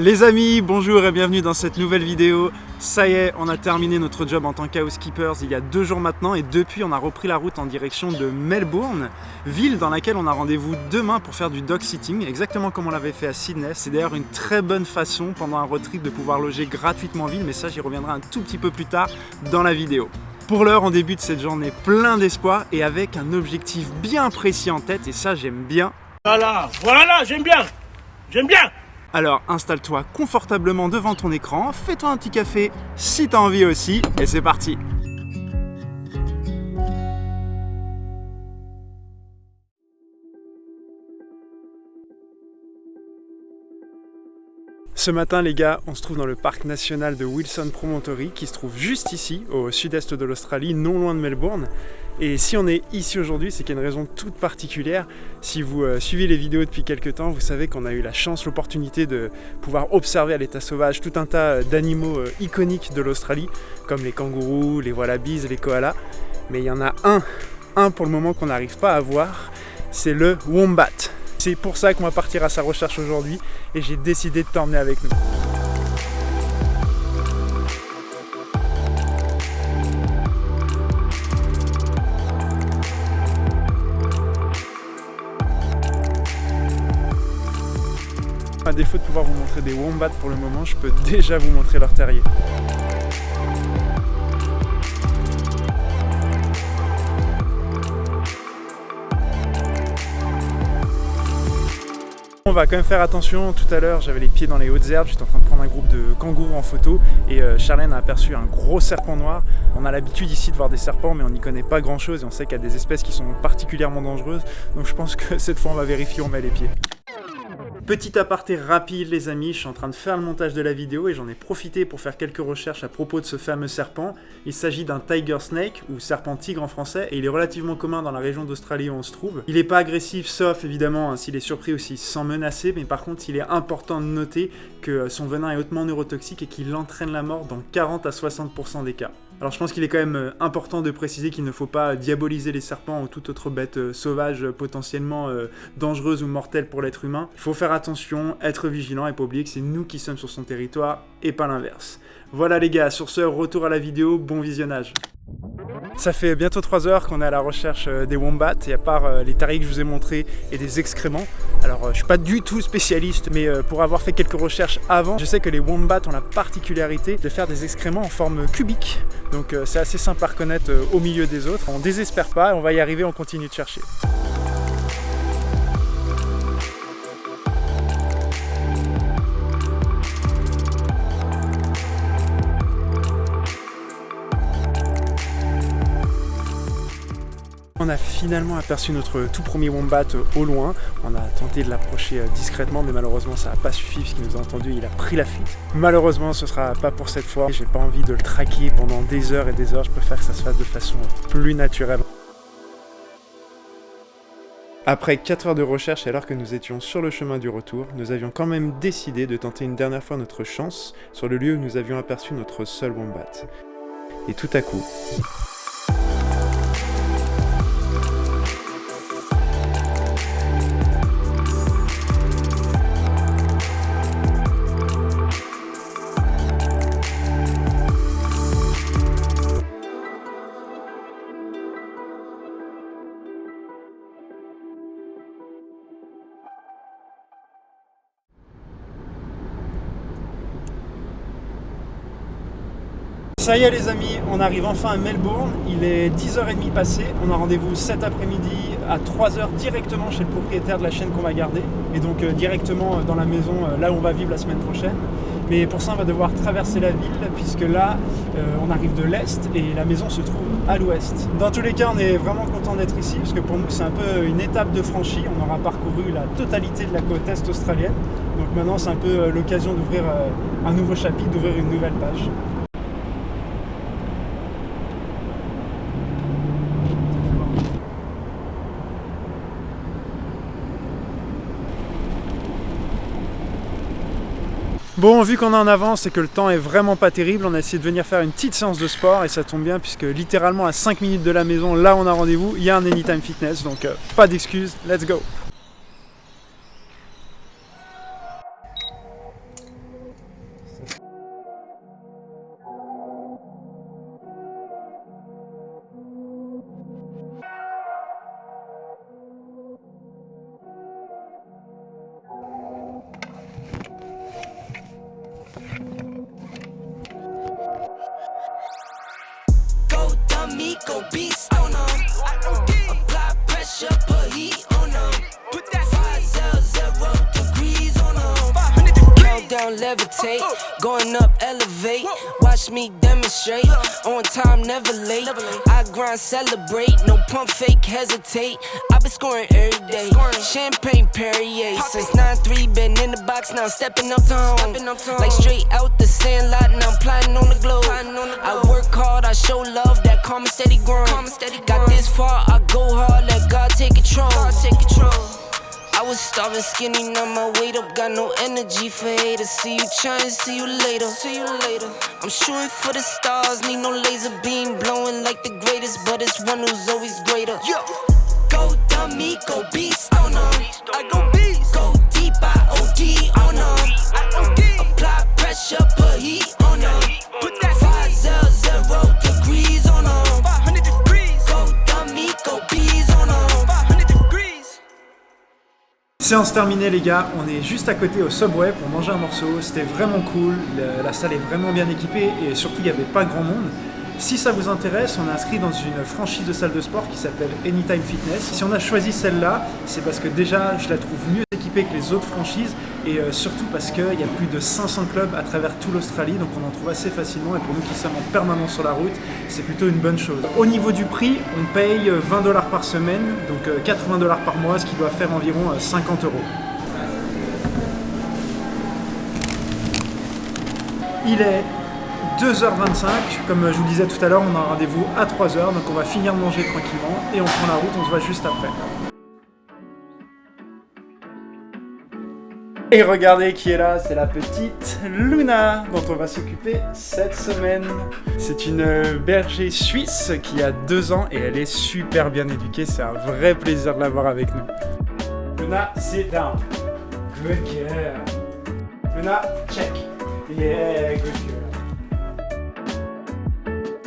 Les amis, bonjour et bienvenue dans cette nouvelle vidéo. Ça y est, on a terminé notre job en tant qu'housekeepers il y a 2 jours maintenant et depuis on a repris la route en direction de Melbourne, ville dans laquelle on a rendez-vous demain pour faire du dog sitting, exactement comme on l'avait fait à Sydney. C'est d'ailleurs une très bonne façon pendant un road trip de pouvoir loger gratuitement en ville, mais ça j'y reviendrai un tout petit peu plus tard dans la vidéo. Pour l'heure, on débute cette journée plein d'espoir et avec un objectif bien précis en tête et ça j'aime bien. Voilà, j'aime bien. Alors installe-toi confortablement devant ton écran, fais-toi un petit café si t'as envie aussi, et c'est parti! Ce matin les gars, on se trouve dans le parc national de Wilson Promontory qui se trouve juste ici, au sud-est de l'Australie, non loin de Melbourne. Et si on est ici aujourd'hui, c'est qu'il y a une raison toute particulière. Si vous suivez les vidéos depuis quelques temps, vous savez qu'on a eu la chance, l'opportunité de pouvoir observer à l'état sauvage tout un tas d'animaux iconiques de l'Australie, comme les kangourous, les wallabies, les koalas. Mais il y en a un pour le moment qu'on n'arrive pas à voir, c'est le wombat. C'est pour ça qu'on va partir à sa recherche aujourd'hui et j'ai décidé de t'emmener avec nous. À défaut de pouvoir vous montrer des wombats pour le moment, je peux déjà vous montrer leur terrier. On va quand même faire attention, tout à l'heure j'avais les pieds dans les hautes herbes, j'étais en train de prendre un groupe de kangourous en photo et Charlène a aperçu un gros serpent noir. On a l'habitude ici de voir des serpents mais on n'y connaît pas grand chose et on sait qu'il y a des espèces qui sont particulièrement dangereuses, donc je pense que cette fois on va vérifier, on met les pieds. Petit aparté rapide les amis, je suis en train de faire le montage de la vidéo et j'en ai profité pour faire quelques recherches à propos de ce fameux serpent. Il s'agit d'un tiger snake ou serpent tigre en français et il est relativement commun dans la région d'Australie où on se trouve. Il n'est pas agressif sauf évidemment s'il est surpris ou s'il se sent menacé, mais par contre il est important de noter que son venin est hautement neurotoxique et qu'il entraîne la mort dans 40 à 60% des cas. Alors je pense qu'il est quand même important de préciser qu'il ne faut pas diaboliser les serpents ou toute autre bête sauvage potentiellement dangereuse ou mortelle pour l'être humain. Il faut faire attention, être vigilant et pas oublier que c'est nous qui sommes sur son territoire et pas l'inverse. Voilà les gars, sur ce, retour à la vidéo, bon visionnage. Ça fait bientôt 3 heures qu'on est à la recherche des wombats et à part les terriers que je vous ai montrés et des excréments, alors je suis pas du tout spécialiste mais pour avoir fait quelques recherches avant, je sais que les wombats ont la particularité de faire des excréments en forme cubique, donc c'est assez simple à reconnaître au milieu des autres. On désespère pas, on va y arriver, on continue de chercher. On a finalement aperçu notre tout premier wombat au loin. On a tenté de l'approcher discrètement, mais malheureusement ça n'a pas suffi puisqu'il nous a entendu, il a pris la fuite. Malheureusement ce sera pas pour cette fois. J'ai pas envie de le traquer pendant des heures et des heures, je préfère que ça se fasse de façon plus naturelle. Après 4 heures de recherche et alors que nous étions sur le chemin du retour, nous avions quand même décidé de tenter une dernière fois notre chance sur le lieu où nous avions aperçu notre seul wombat. Et tout à coup... Ça y est les amis, on arrive enfin à Melbourne, il est 10h30 passé, on a rendez-vous cet après-midi à 3h directement chez le propriétaire de la chaîne qu'on va garder et donc directement dans la maison là où on va vivre la semaine prochaine. Mais pour ça on va devoir traverser la ville puisque là on arrive de l'Est et la maison se trouve à l'Ouest. Dans tous les cas on est vraiment content d'être ici parce que pour nous c'est un peu une étape de franchie, on aura parcouru la totalité de la côte Est australienne. Donc maintenant c'est un peu l'occasion d'ouvrir un nouveau chapitre, d'ouvrir une nouvelle page. Bon, vu qu'on est en avance et que le temps est vraiment pas terrible, on a essayé de venir faire une petite séance de sport et ça tombe bien puisque littéralement à 5 minutes de la maison, là on a rendez-vous, il y a un Anytime Fitness, donc pas d'excuses, let's go! dummy, go beast on 'em. Apply pressure, put heat on 'em. Put that 500 degrees on 'em. Countdown, levitate, going up, elevate. Watch me demonstrate, on time, never late. I grind, celebrate, no pump fake, hesitate. I've been scoring every day, champagne Perrier. Since 9-3, been in the box, now I'm stepping up to home. Like straight out the sandlot, now I'm plotting on the globe. I work hard, I show love, that karma steady growing. Got this far, I go hard, let God take control. I was starving skinny, now my weight up, got no energy for haters. See you trying, see you later. I'm shooting for the stars, need no laser beam, blowing like the greatest, but it's one who's always greater. Go dummy, go beast on 'em. I go beast. Go deep, I OD on 'em. Apply pressure, put heat on 'em. Put that 500 degrees on 'em. 500 degrees. Go dummy, go bees on 'em. 500 degrees. Séance terminée les gars, on est juste à côté au Subway pour manger un morceau, c'était vraiment cool, la salle est vraiment bien équipée et surtout il n'y avait pas grand monde. Si ça vous intéresse, on est inscrit dans une franchise de salle de sport qui s'appelle Anytime Fitness. Si on a choisi celle-là, c'est parce que déjà je la trouve mieux équipée que les autres franchises et surtout parce qu'il y a plus de 500 clubs à travers toute l'Australie, donc on en trouve assez facilement et pour nous qui sommes en permanence sur la route, c'est plutôt une bonne chose. Au niveau du prix, on paye 20 $ par semaine, donc 80 $ par mois, ce qui doit faire environ 50 €. Il est 2h25, comme je vous le disais tout à l'heure, on a un rendez-vous à 3h, donc on va finir de manger tranquillement et on prend la route, on se voit juste après. Et regardez qui est là, c'est la petite Luna dont on va s'occuper cette semaine. C'est une berger suisse qui a 2 ans et elle est super bien éduquée, c'est un vrai plaisir de l'avoir avec nous. Luna, sit down. Good girl. Luna, check. Yeah, good girl.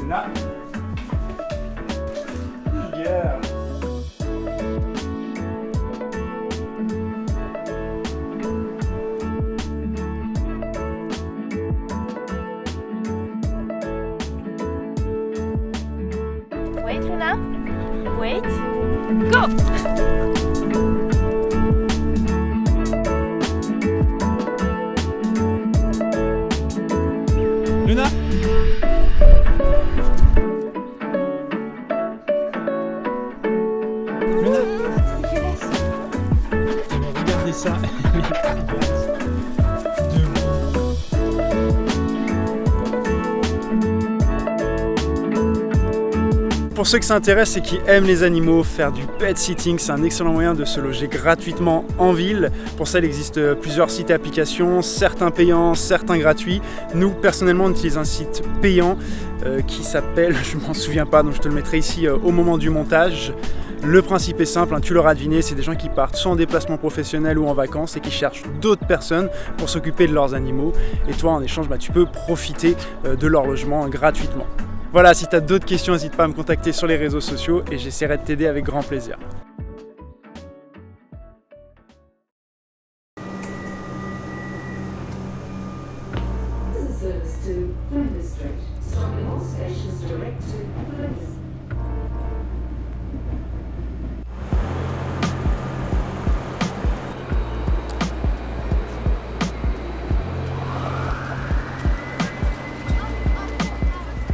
Luna. Yeah. Wait, Luna. Wait. Go! Luna. Luna. Regardez ça. Pour ceux que ça intéresse et qui aiment les animaux, faire du pet sitting, c'est un excellent moyen de se loger gratuitement en ville. Pour ça, il existe plusieurs sites et applications, certains payants, certains gratuits. Nous, personnellement, on utilise un site payant qui s'appelle, je m'en souviens pas, donc je te le mettrai ici au moment du montage. Le principe est simple, hein, tu l'auras deviné, c'est des gens qui partent soit en déplacement professionnel ou en vacances et qui cherchent d'autres personnes pour s'occuper de leurs animaux. Et toi, en échange, tu peux profiter de leur logement gratuitement. Voilà, si tu as d'autres questions, n'hésite pas à me contacter sur les réseaux sociaux et j'essaierai de t'aider avec grand plaisir.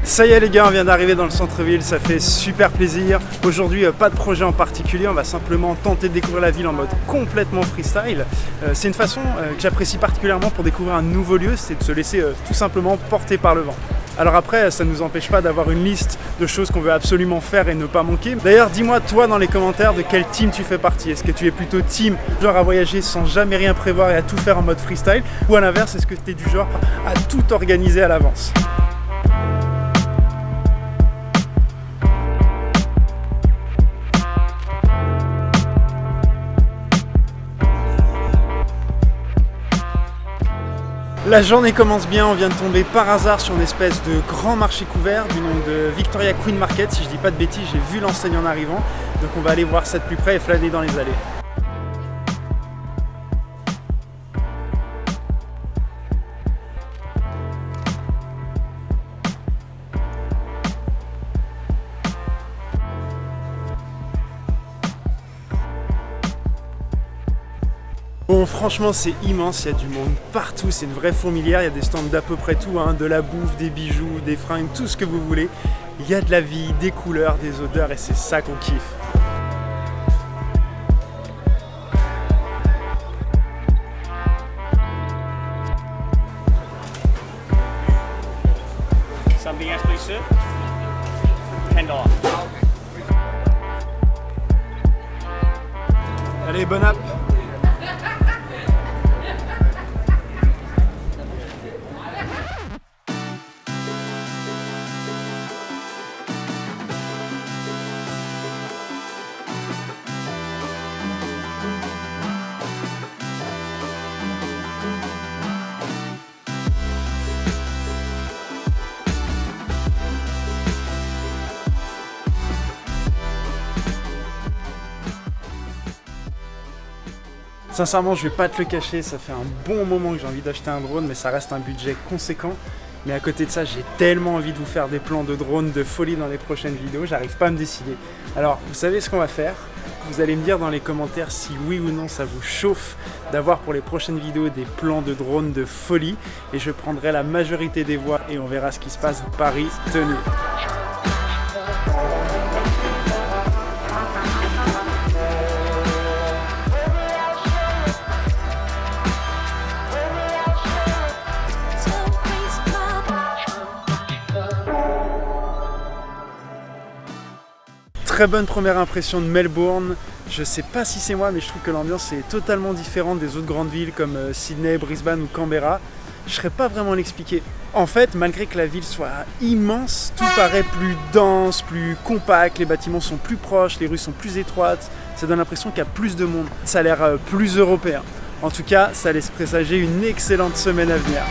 Ça y est les gars, on vient d'arriver dans le centre-ville, ça fait super plaisir. Aujourd'hui, pas de projet en particulier, on va simplement tenter de découvrir la ville en mode complètement freestyle. C'est une façon que j'apprécie particulièrement pour découvrir un nouveau lieu, c'est de se laisser tout simplement porter par le vent. Alors après, ça ne nous empêche pas d'avoir une liste de choses qu'on veut absolument faire et ne pas manquer. D'ailleurs, dis-moi toi dans les commentaires de quel team tu fais partie. Est-ce que tu es plutôt team genre à voyager sans jamais rien prévoir et à tout faire en mode freestyle, ou à l'inverse, est-ce que tu es du genre à tout organiser à l'avance? La journée commence bien, on vient de tomber par hasard sur une espèce de grand marché couvert du nom de Victoria Queen Market, si je dis pas de bêtises, j'ai vu l'enseigne en arrivant, donc on va aller voir ça de plus près et flâner dans les allées. Bon, franchement, c'est immense, il y a du monde partout, c'est une vraie fourmilière, il y a des stands d'à peu près tout, hein, de la bouffe, des bijoux, des fringues, tout ce que vous voulez. Il y a de la vie, des couleurs, des odeurs et c'est ça qu'on kiffe. Something else, please, sir. $10. Allez, bon app! Sincèrement, je vais pas te le cacher, ça fait un bon moment que j'ai envie d'acheter un drone, mais ça reste un budget conséquent. Mais à côté de ça, j'ai tellement envie de vous faire des plans de drone de folie dans les prochaines vidéos, j'arrive pas à me décider. Alors, vous savez ce qu'on va faire? Vous allez me dire dans les commentaires si oui ou non ça vous chauffe d'avoir pour les prochaines vidéos des plans de drone de folie. Et je prendrai la majorité des voix et on verra ce qui se passe. Paris tenu. Très bonne première impression de Melbourne. Je sais pas si c'est moi, mais je trouve que l'ambiance est totalement différente des autres grandes villes comme Sydney, Brisbane ou Canberra. Je saurais pas vraiment l'expliquer. En fait, malgré que la ville soit immense, tout paraît plus dense, plus compact, les bâtiments sont plus proches, les rues sont plus étroites, ça donne l'impression qu'il y a plus de monde. Ça a l'air plus européen. En tout cas, ça laisse présager une excellente semaine à venir.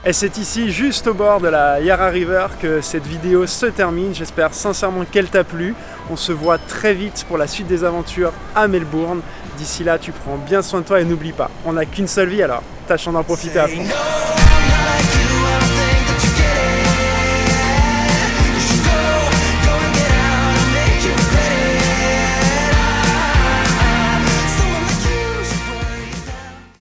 Et c'est ici, juste au bord de la Yarra River, que cette vidéo se termine. J'espère sincèrement qu'elle t'a plu. On se voit très vite pour la suite des aventures à Melbourne. D'ici là, tu prends bien soin de toi et n'oublie pas, on n'a qu'une seule vie alors, tâchons d'en profiter à fond.